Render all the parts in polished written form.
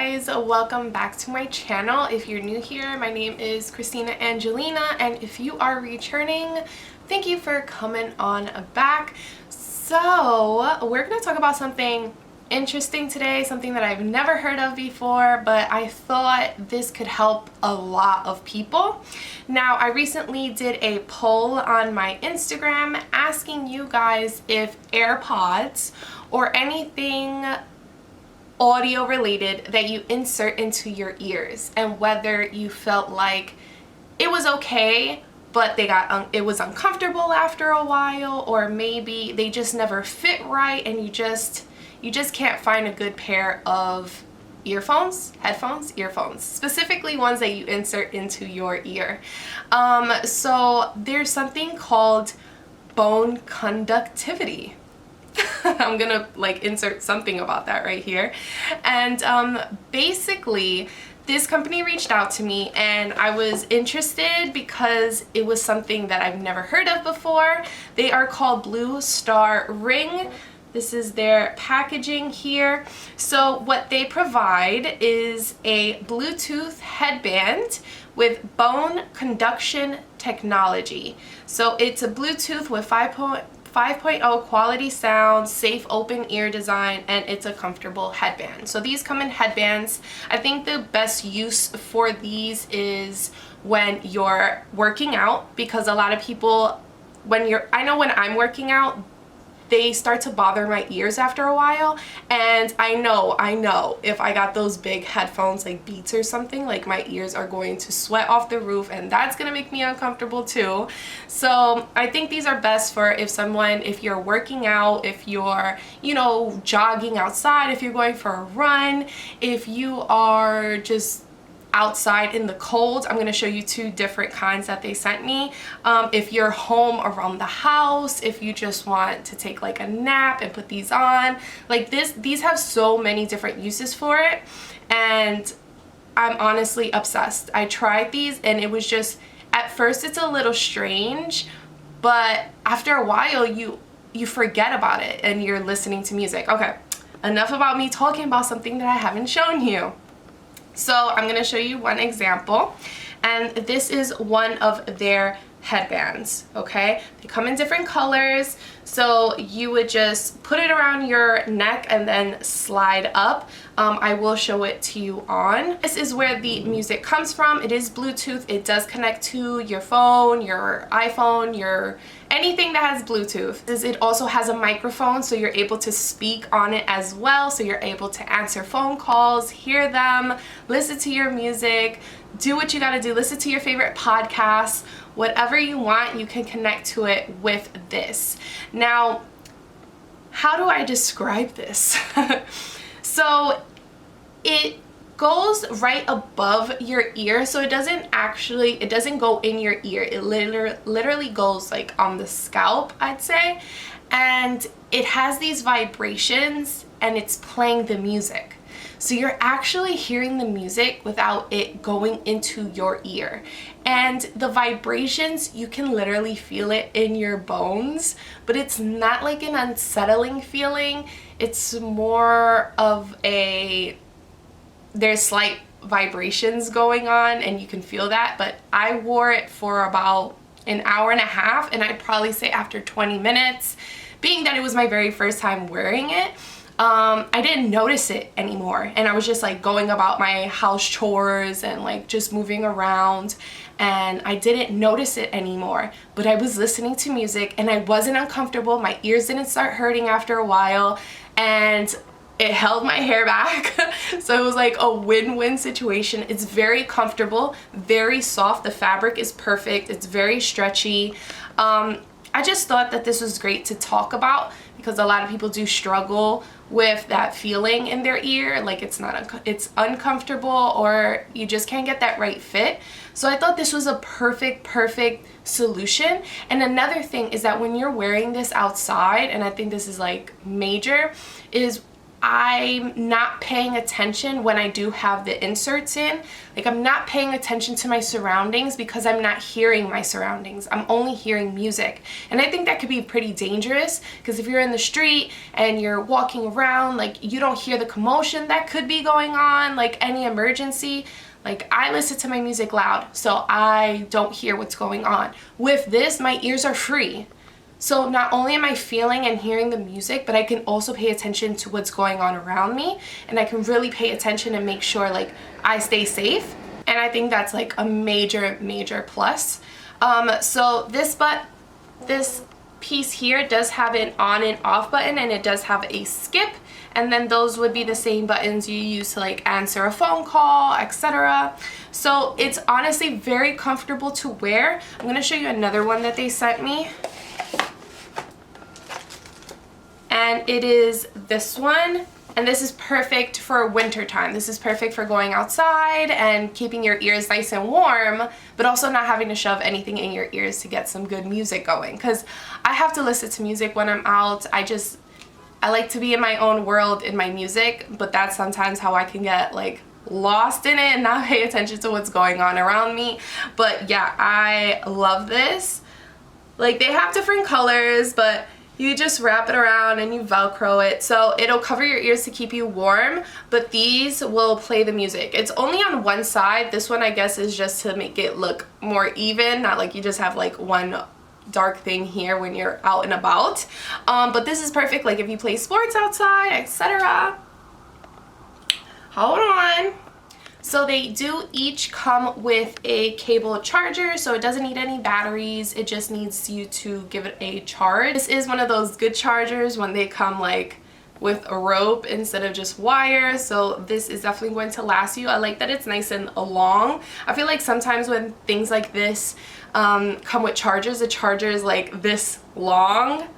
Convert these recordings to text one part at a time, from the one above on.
guys, welcome back to my channel. If you're new here, my name is Christina Angelina, and if you are returning, thank you for coming on back. So we're going to talk about something interesting today, something that I've never heard of before, but I thought this could help a lot of people. Now, I recently did a poll on my Instagram asking you guys if AirPods or anything audio related that you insert into your ears, and whether you felt like it was okay but it was uncomfortable after a while, or maybe they just never fit right and you just can't find a good pair of earphones, earphones, specifically ones that you insert into your ear. So there's something called bone conductivity. I'm gonna insert something about that right here. And basically this company reached out to me and I was interested because it was something that I've never heard of before. They are called Blue Star Ring. This is their packaging here. So what they provide is a Bluetooth headband with bone conduction technology. So it's a Bluetooth with 5.0 quality sound, safe open ear design, and it's a comfortable headband. So these come in headbands. I think the best use for these is when you're working out, because a lot of people, I know when I'm working out, they start to bother my ears after a while, and I know if I got those big headphones like Beats or something, like my ears are going to sweat off the roof, and that's gonna make me uncomfortable too. So I think these are best for if you're working out, if you're jogging outside, if you're going for a run, if you are just outside in the cold. I'm going to show you two different kinds that they sent me. If you're home around the house, if you just want to take like a nap and put these on, these have so many different uses for it, and I'm honestly obsessed. I tried these and it was just, at first it's a little strange, but after a while you forget about it and you're listening to music. Okay, enough about me talking about something that I haven't shown you. So I'm going to show you one example, and this is one of their headbands. Okay, they come in different colors, so you would just put it around your neck and then slide up. I will show it to you on. This is where the music comes from. It is Bluetooth. It does connect to your phone, your iPhone, anything that has Bluetooth. It also has a microphone, so you're able to speak on it as well, so you're able to answer phone calls, hear them, listen to your music, do what you gotta do, listen to your favorite podcasts, whatever you want, you can connect to it with this. Now, how do I describe this? So it goes right above your ear, so it doesn't go in your ear. It literally goes like on the scalp, I'd say, and it has these vibrations and it's playing the music. So you're actually hearing the music without it going into your ear. And the vibrations, you can literally feel it in your bones, but it's not like an unsettling feeling. It's more of there's slight vibrations going on and you can feel that. But I wore it for about an hour and a half, and I'd probably say after 20 minutes, being that it was my very first time wearing it, I didn't notice it anymore, and I was just going about my house chores and just moving around, and I didn't notice it anymore. But I was listening to music and I wasn't uncomfortable. My ears didn't start hurting after a while, and it held my hair back. So it was like a win-win situation. It's very comfortable, very soft. The fabric is perfect. It's very stretchy. I just thought that this was great to talk about because a lot of people do struggle with that feeling in their ear, it's uncomfortable, or you just can't get that right fit. So I thought this was a perfect solution. And another thing is that when you're wearing this outside, and I think this is major, is I'm not paying attention when I do have the inserts in. Like, I'm not paying attention to my surroundings because I'm not hearing my surroundings. I'm only hearing music. And I think that could be pretty dangerous, because if you're in the street and you're walking around, like, you don't hear the commotion that could be going on, like any emergency. Like, I listen to my music loud, so I don't hear what's going on. With this, my ears are free. So not only am I feeling and hearing the music, but I can also pay attention to what's going on around me, and I can really pay attention and make sure like I stay safe. And I think that's like a major plus. So this piece here does have an on and off button, and it does have a skip, and then those would be the same buttons you use to like answer a phone call, etc. So it's honestly very comfortable to wear. I'm going to show you another one that they sent me. And it is this one, and this is perfect for winter time. This is perfect for going outside and keeping your ears nice and warm, but also not having to shove anything in your ears to get some good music going, because I have to listen to music when I'm out. I like to be in my own world in my music, but that's sometimes how I can get like lost in it and not pay attention to what's going on around me. But yeah, I love this. Like, they have different colors, but you just wrap it around and you Velcro it, so it'll cover your ears to keep you warm, but these will play the music. It's only on one side. This one, I guess, is just to make it look more even, not like you just have like one dark thing here when you're out and about. But this is perfect like if you play sports outside, etc. Hold on. So they do each come with a cable charger, so it doesn't need any batteries. It just needs you to give it a charge. This is one of those good chargers when they come like with a rope instead of just wire, so this is definitely going to last you. I like that it's nice and long. I feel like sometimes when things like this come with chargers, the charger is like this long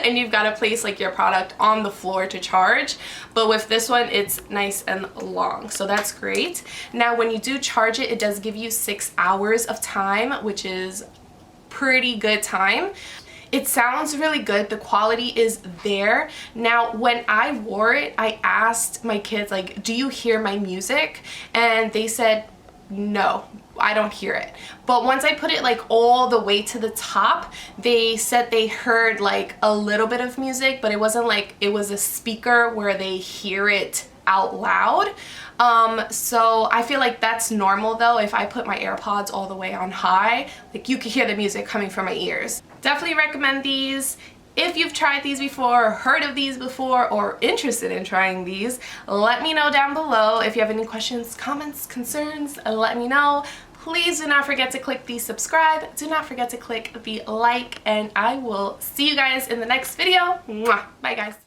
and you've got to place like your product on the floor to charge, but with this one it's nice and long, so that's great. Now when you do charge it, it does give you 6 hours of time, which is pretty good time. It sounds really good. The quality is there. Now when I wore it, I asked my kids, like, do you hear my music? And they said no, I don't hear it. But once I put it like all the way to the top, they said they heard like a little bit of music, but it wasn't like it was a speaker where they hear it out loud. So I feel like that's normal though. If I put my AirPods all the way on high, like you could hear the music coming from my ears. Definitely recommend these. If you've tried these before, heard of these before, or interested in trying these, let me know down below. If you have any questions, comments, concerns, let me know. Please do not forget to click the subscribe. Do not forget to click the like, and I will see you guys in the next video. Mwah. Bye guys.